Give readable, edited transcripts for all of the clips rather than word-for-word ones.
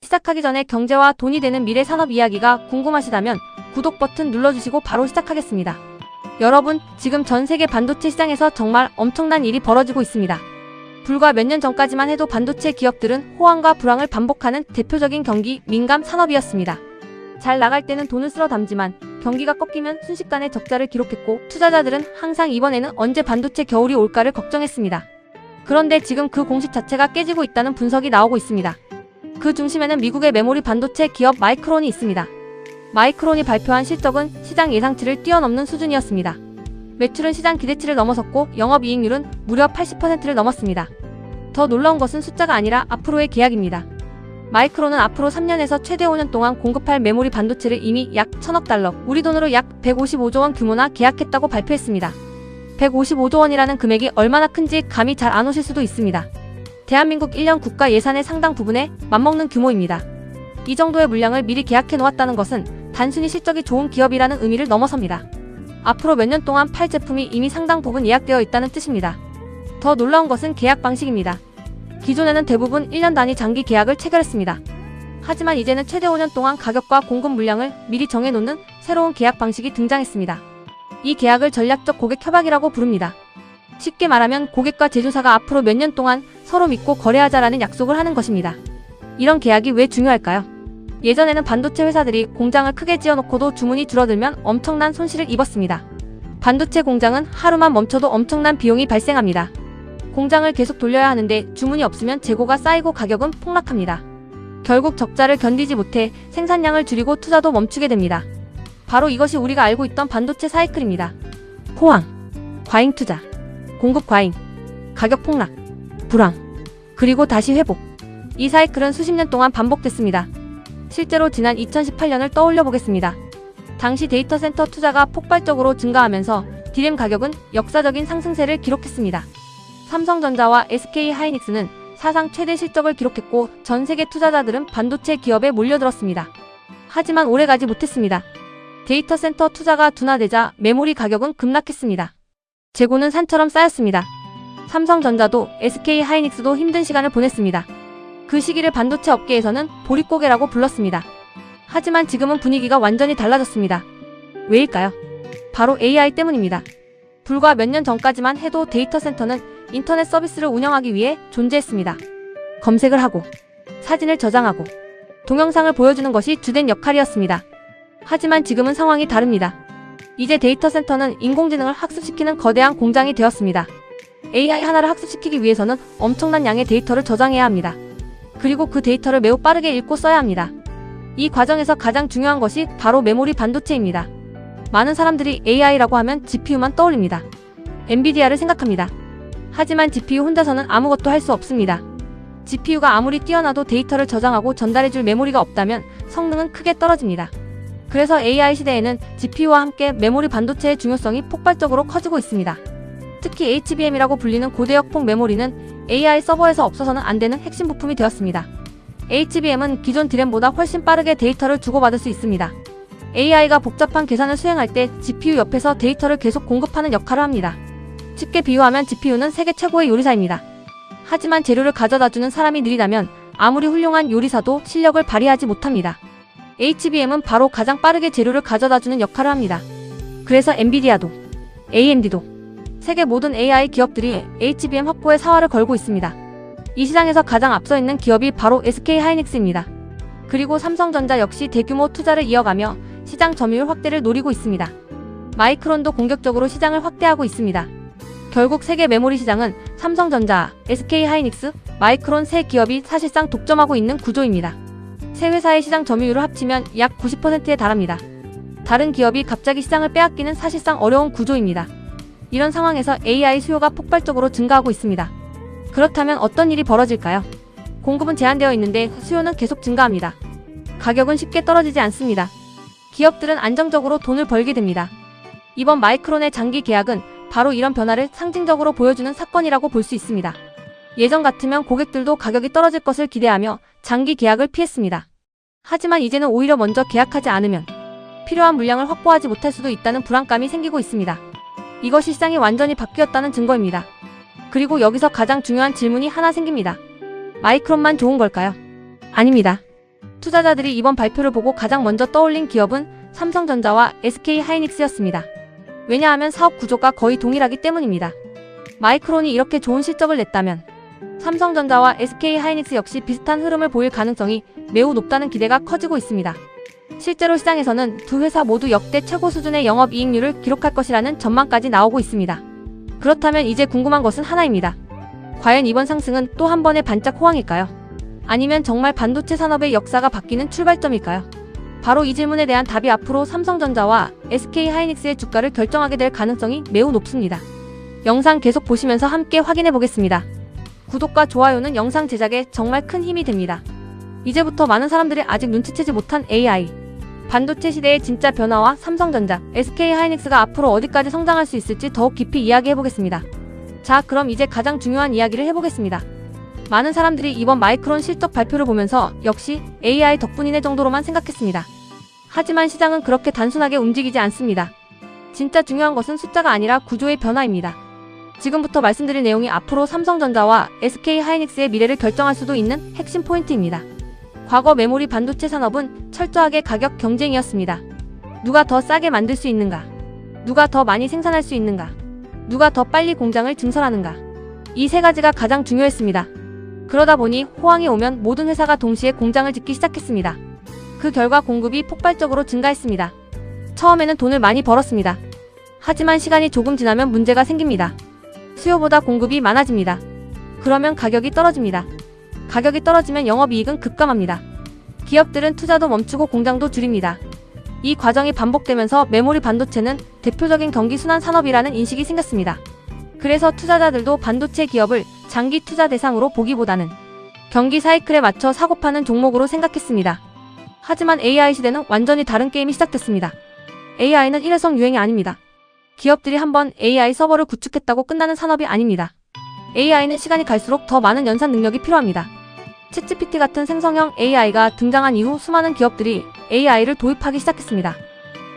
시작하기 전에 경제와 돈이 되는 미래 산업 이야기가 궁금하시다면 구독 버튼 눌러주시고 바로 시작하겠습니다. 여러분, 지금 전 세계 반도체 시장에서 정말 엄청난 일이 벌어지고 있습니다. 불과 몇 년 전까지만 해도 반도체 기업들은 호황과 불황을 반복하는 대표적인 경기 민감 산업이었습니다. 잘 나갈 때는 돈을 쓸어 담지만 경기가 꺾이면 순식간에 적자를 기록했고, 투자자들은 항상 이번에는 언제 반도체 겨울이 올까를 걱정했습니다. 그런데 지금 그 공식 자체가 깨지고 있다는 분석이 나오고 있습니다. 그 중심에는 미국의 메모리 반도체 기업 마이크론이 있습니다. 마이크론이 발표한 실적은 시장 예상치를 뛰어넘는 수준이었습니다. 매출은 시장 기대치를 넘어섰고 영업이익률은 무려 80%를 넘었습니다. 더 놀라운 것은 숫자가 아니라 앞으로의 계약입니다. 마이크론은 앞으로 3년에서 최대 5년 동안 공급할 메모리 반도체를 이미 약 1000억 달러, 우리 돈으로 약 155조 원 규모나 계약했다고 발표했습니다. 155조 원이라는 금액이 얼마나 큰지 감이 잘 안 오실 수도 있습니다. 대한민국 1년 국가 예산의 상당 부분에 맞먹는 규모입니다. 이 정도의 물량을 미리 계약해 놓았다는 것은 단순히 실적이 좋은 기업이라는 의미를 넘어섭니다. 앞으로 몇 년 동안 팔 제품이 이미 상당 부분 예약되어 있다는 뜻입니다. 더 놀라운 것은 계약 방식입니다. 기존에는 대부분 1년 단위 장기 계약을 체결했습니다. 하지만 이제는 최대 5년 동안 가격과 공급 물량을 미리 정해놓는 새로운 계약 방식이 등장했습니다. 이 계약을 전략적 고객 협약이라고 부릅니다. 쉽게 말하면 고객과 제조사가 앞으로 몇 년 동안 서로 믿고 거래하자라는 약속을 하는 것입니다. 이런 계약이 왜 중요할까요? 예전에는 반도체 회사들이 공장을 크게 지어놓고도 주문이 줄어들면 엄청난 손실을 입었습니다. 반도체 공장은 하루만 멈춰도 엄청난 비용이 발생합니다. 공장을 계속 돌려야 하는데 주문이 없으면 재고가 쌓이고 가격은 폭락합니다. 결국 적자를 견디지 못해 생산량을 줄이고 투자도 멈추게 됩니다. 바로 이것이 우리가 알고 있던 반도체 사이클입니다. 호황, 과잉 투자, 공급 과잉, 가격 폭락, 불황, 그리고 다시 회복. 이 사이클은 수십 년 동안 반복됐습니다. 실제로 지난 2018년을 떠올려 보겠습니다. 당시 데이터 센터 투자가 폭발적으로 증가하면서 디램 가격은 역사적인 상승세를 기록했습니다. 삼성전자와 SK하이닉스는 사상 최대 실적을 기록했고 전 세계 투자자들은 반도체 기업에 몰려들었습니다. 하지만 오래가지 못했습니다. 데이터 센터 투자가 둔화되자 메모리 가격은 급락했습니다. 재고는 산처럼 쌓였습니다. 삼성전자도 SK하이닉스도 힘든 시간을 보냈습니다. 그 시기를 반도체 업계에서는 보릿고개라고 불렀습니다. 하지만 지금은 분위기가 완전히 달라졌습니다. 왜일까요? 바로 AI 때문입니다. 불과 몇 년 전까지만 해도 데이터 센터는 인터넷 서비스를 운영하기 위해 존재했습니다. 검색을 하고, 사진을 저장하고, 동영상을 보여주는 것이 주된 역할이었습니다. 하지만 지금은 상황이 다릅니다. 이제 데이터 센터는 인공지능을 학습시키는 거대한 공장이 되었습니다. AI 하나를 학습시키기 위해서는 엄청난 양의 데이터를 저장해야 합니다. 그리고 그 데이터를 매우 빠르게 읽고 써야 합니다. 이 과정에서 가장 중요한 것이 바로 메모리 반도체입니다. 많은 사람들이 AI라고 하면 GPU만 떠올립니다. 엔비디아를 생각합니다. 하지만 GPU 혼자서는 아무것도 할 수 없습니다. GPU가 아무리 뛰어나도 데이터를 저장하고 전달해줄 메모리가 없다면 성능은 크게 떨어집니다. 그래서 AI 시대에는 GPU와 함께 메모리 반도체의 중요성이 폭발적으로 커지고 있습니다. 특히 HBM이라고 불리는 고대역폭 메모리는 AI 서버에서 없어서는 안 되는 핵심 부품이 되었습니다. HBM은 기존 디램보다 훨씬 빠르게 데이터를 주고받을 수 있습니다. AI가 복잡한 계산을 수행할 때 GPU 옆에서 데이터를 계속 공급하는 역할을 합니다. 쉽게 비유하면 GPU는 세계 최고의 요리사입니다. 하지만 재료를 가져다주는 사람이 느리다면 아무리 훌륭한 요리사도 실력을 발휘하지 못합니다. HBM은 바로 가장 빠르게 재료를 가져다주는 역할을 합니다. 그래서 엔비디아도, AMD도, 세계 모든 AI 기업들이 HBM 확보에 사활을 걸고 있습니다. 이 시장에서 가장 앞서 있는 기업이 바로 SK하이닉스입니다. 그리고 삼성전자 역시 대규모 투자를 이어가며 시장 점유율 확대를 노리고 있습니다. 마이크론도 공격적으로 시장을 확대하고 있습니다. 결국 세계 메모리 시장은 삼성전자, SK하이닉스, 마이크론 세 기업이 사실상 독점하고 있는 구조입니다. 세 회사의 시장 점유율을 합치면 약 90%에 달합니다. 다른 기업이 갑자기 시장을 빼앗기는 사실상 어려운 구조입니다. 이런 상황에서 AI 수요가 폭발적으로 증가하고 있습니다. 그렇다면 어떤 일이 벌어질까요? 공급은 제한되어 있는데 수요는 계속 증가합니다. 가격은 쉽게 떨어지지 않습니다. 기업들은 안정적으로 돈을 벌게 됩니다. 이번 마이크론의 장기 계약은 바로 이런 변화를 상징적으로 보여주는 사건이라고 볼 수 있습니다. 예전 같으면 고객들도 가격이 떨어질 것을 기대하며 장기 계약을 피했습니다. 하지만 이제는 오히려 먼저 계약하지 않으면 필요한 물량을 확보하지 못할 수도 있다는 불안감이 생기고 있습니다. 이것이 시장이 완전히 바뀌었다는 증거입니다. 그리고 여기서 가장 중요한 질문이 하나 생깁니다. 마이크론만 좋은 걸까요? 아닙니다. 투자자들이 이번 발표를 보고 가장 먼저 떠올린 기업은 삼성전자와 SK하이닉스였습니다. 왜냐하면 사업 구조가 거의 동일하기 때문입니다. 마이크론이 이렇게 좋은 실적을 냈다면 삼성전자와 SK하이닉스 역시 비슷한 흐름을 보일 가능성이 매우 높다는 기대가 커지고 있습니다. 실제로 시장에서는 두 회사 모두 역대 최고 수준의 영업이익률을 기록할 것이라는 전망까지 나오고 있습니다. 그렇다면 이제 궁금한 것은 하나입니다. 과연 이번 상승은 또 한 번의 반짝 호황일까요? 아니면 정말 반도체 산업의 역사가 바뀌는 출발점일까요? 바로 이 질문에 대한 답이 앞으로 삼성전자와 SK하이닉스의 주가를 결정하게 될 가능성이 매우 높습니다. 영상 계속 보시면서 함께 확인해 보겠습니다. 구독과 좋아요는 영상 제작에 정말 큰 힘이 됩니다. 이제부터 많은 사람들이 아직 눈치채지 못한 AI, 반도체 시대의 진짜 변화와 삼성전자, SK하이닉스가 앞으로 어디까지 성장할 수 있을지 더욱 깊이 이야기해 보겠습니다. 자, 그럼 이제 가장 중요한 이야기를 해보겠습니다. 많은 사람들이 이번 마이크론 실적 발표를 보면서 역시 AI 덕분이네 정도로만 생각했습니다. 하지만 시장은 그렇게 단순하게 움직이지 않습니다. 진짜 중요한 것은 숫자가 아니라 구조의 변화입니다. 지금부터 말씀드릴 내용이 앞으로 삼성전자와 SK하이닉스의 미래를 결정할 수도 있는 핵심 포인트입니다. 과거 메모리 반도체 산업은 철저하게 가격 경쟁이었습니다. 누가 더 싸게 만들 수 있는가? 누가 더 많이 생산할 수 있는가? 누가 더 빨리 공장을 증설하는가? 이 세 가지가 가장 중요했습니다. 그러다 보니 호황이 오면 모든 회사가 동시에 공장을 짓기 시작했습니다. 그 결과 공급이 폭발적으로 증가했습니다. 처음에는 돈을 많이 벌었습니다. 하지만 시간이 조금 지나면 문제가 생깁니다. 수요보다 공급이 많아집니다. 그러면 가격이 떨어집니다. 가격이 떨어지면 영업이익은 급감합니다. 기업들은 투자도 멈추고 공장도 줄입니다. 이 과정이 반복되면서 메모리 반도체는 대표적인 경기순환 산업이라는 인식이 생겼습니다. 그래서 투자자들도 반도체 기업을 장기 투자 대상으로 보기보다는 경기 사이클에 맞춰 사고파는 종목으로 생각했습니다. 하지만 AI 시대는 완전히 다른 게임이 시작됐습니다. AI는 일회성 유행이 아닙니다. 기업들이 한번 AI 서버를 구축했다고 끝나는 산업이 아닙니다. AI는 시간이 갈수록 더 많은 연산 능력이 필요합니다. 챗GPT 같은 생성형 AI가 등장한 이후 수많은 기업들이 AI를 도입하기 시작했습니다.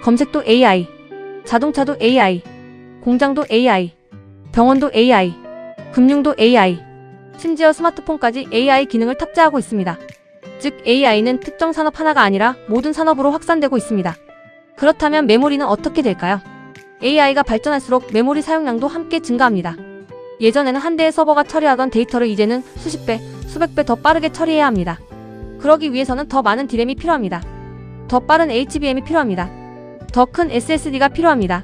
검색도 AI, 자동차도 AI, 공장도 AI, 병원도 AI, 금융도 AI, 심지어 스마트폰까지 AI 기능을 탑재하고 있습니다. 즉 AI는 특정 산업 하나가 아니라 모든 산업으로 확산되고 있습니다. 그렇다면 메모리는 어떻게 될까요? AI가 발전할수록 메모리 사용량도 함께 증가합니다. 예전에는 한 대의 서버가 처리하던 데이터를 이제는 수십 배, 수백 배 더 빠르게 처리해야 합니다. 그러기 위해서는 더 많은 D램이 필요합니다. 더 빠른 HBM이 필요합니다. 더 큰 SSD가 필요합니다.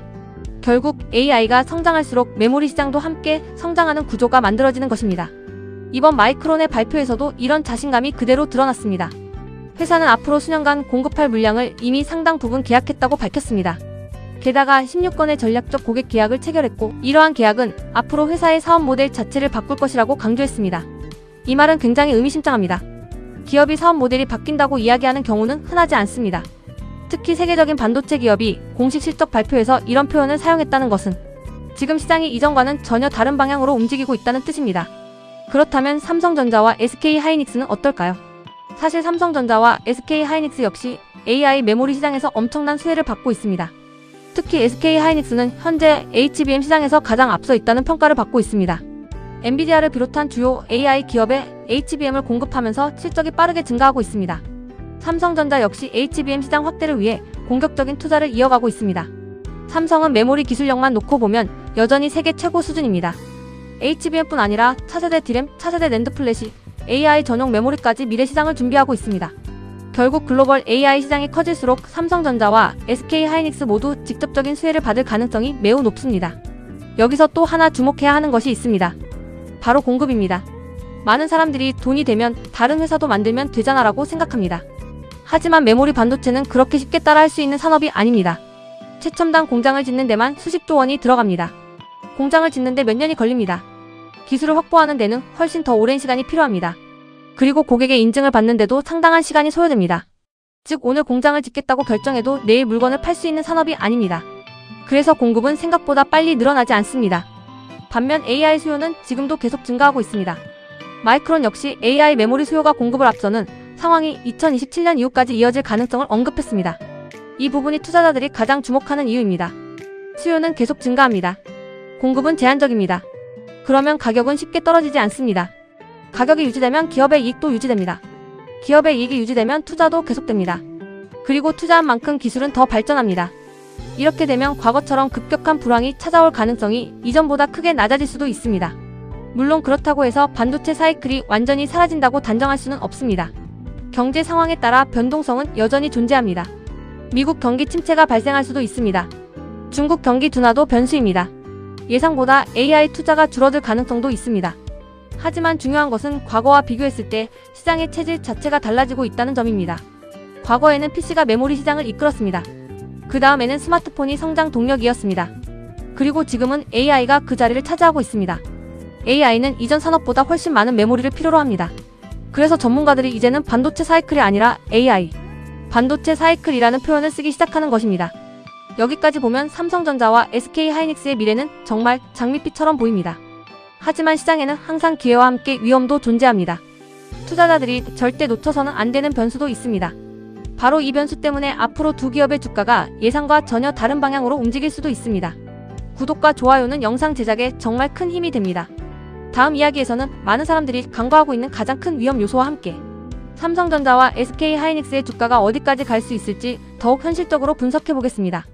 결국 AI가 성장할수록 메모리 시장도 함께 성장하는 구조가 만들어지는 것입니다. 이번 마이크론의 발표에서도 이런 자신감이 그대로 드러났습니다. 회사는 앞으로 수년간 공급할 물량을 이미 상당 부분 계약했다고 밝혔습니다. 게다가 16건의 전략적 고객 계약을 체결했고, 이러한 계약은 앞으로 회사의 사업 모델 자체를 바꿀 것이라고 강조했습니다. 이 말은 굉장히 의미심장합니다. 기업이 사업 모델이 바뀐다고 이야기하는 경우는 흔하지 않습니다. 특히 세계적인 반도체 기업이 공식 실적 발표에서 이런 표현을 사용했다는 것은 지금 시장이 이전과는 전혀 다른 방향으로 움직이고 있다는 뜻입니다. 그렇다면 삼성전자와 SK하이닉스는 어떨까요? 사실 삼성전자와 SK하이닉스 역시 AI 메모리 시장에서 엄청난 수혜를 받고 있습니다. 특히 SK하이닉스는 현재 HBM 시장에서 가장 앞서 있다는 평가를 받고 있습니다. 엔비디아를 비롯한 주요 AI 기업에 HBM을 공급하면서 실적이 빠르게 증가하고 있습니다. 삼성전자 역시 HBM 시장 확대를 위해 공격적인 투자를 이어가고 있습니다. 삼성은 메모리 기술력만 놓고 보면 여전히 세계 최고 수준입니다. HBM뿐 아니라 차세대 D램, 차세대 낸드 플래시, AI 전용 메모리까지 미래 시장을 준비하고 있습니다. 결국 글로벌 AI 시장이 커질수록 삼성전자와 SK하이닉스 모두 직접적인 수혜를 받을 가능성이 매우 높습니다. 여기서 또 하나 주목해야 하는 것이 있습니다. 바로 공급입니다. 많은 사람들이 돈이 되면 다른 회사도 만들면 되잖아라고 생각합니다. 하지만 메모리 반도체는 그렇게 쉽게 따라할 수 있는 산업이 아닙니다. 최첨단 공장을 짓는 데만 수십조 원이 들어갑니다. 공장을 짓는데 몇 년이 걸립니다. 기술을 확보하는 데는 훨씬 더 오랜 시간이 필요합니다. 그리고 고객의 인증을 받는데도 상당한 시간이 소요됩니다. 즉 오늘 공장을 짓겠다고 결정해도 내일 물건을 팔 수 있는 산업이 아닙니다. 그래서 공급은 생각보다 빨리 늘어나지 않습니다. 반면 AI 수요는 지금도 계속 증가하고 있습니다. 마이크론 역시 AI 메모리 수요가 공급을 앞서는 상황이 2027년 이후까지 이어질 가능성을 언급했습니다. 이 부분이 투자자들이 가장 주목하는 이유입니다. 수요는 계속 증가합니다. 공급은 제한적입니다. 그러면 가격은 쉽게 떨어지지 않습니다. 가격이 유지되면 기업의 이익도 유지됩니다. 기업의 이익이 유지되면 투자도 계속됩니다. 그리고 투자한 만큼 기술은 더 발전합니다. 이렇게 되면 과거처럼 급격한 불황이 찾아올 가능성이 이전보다 크게 낮아질 수도 있습니다. 물론 그렇다고 해서 반도체 사이클이 완전히 사라진다고 단정할 수는 없습니다. 경제 상황에 따라 변동성은 여전히 존재합니다. 미국 경기 침체가 발생할 수도 있습니다. 중국 경기 둔화도 변수입니다. 예상보다 AI 투자가 줄어들 가능성도 있습니다. 하지만 중요한 것은 과거와 비교했을 때 시장의 체질 자체가 달라지고 있다는 점입니다. 과거에는 PC가 메모리 시장을 이끌었습니다. 그 다음에는 스마트폰이 성장 동력이었습니다. 그리고 지금은 AI가 그 자리를 차지하고 있습니다. AI는 이전 산업보다 훨씬 많은 메모리를 필요로 합니다. 그래서 전문가들이 이제는 반도체 사이클이 아니라 AI, 반도체 사이클이라는 표현을 쓰기 시작하는 것입니다. 여기까지 보면 삼성전자와 SK하이닉스의 미래는 정말 장밋빛처럼 보입니다. 하지만 시장에는 항상 기회와 함께 위험도 존재합니다. 투자자들이 절대 놓쳐서는 안 되는 변수도 있습니다. 바로 이 변수 때문에 앞으로 두 기업의 주가가 예상과 전혀 다른 방향으로 움직일 수도 있습니다. 구독과 좋아요는 영상 제작에 정말 큰 힘이 됩니다. 다음 이야기에서는 많은 사람들이 간과하고 있는 가장 큰 위험 요소와 함께 삼성전자와 SK하이닉스의 주가가 어디까지 갈 수 있을지 더욱 현실적으로 분석해 보겠습니다.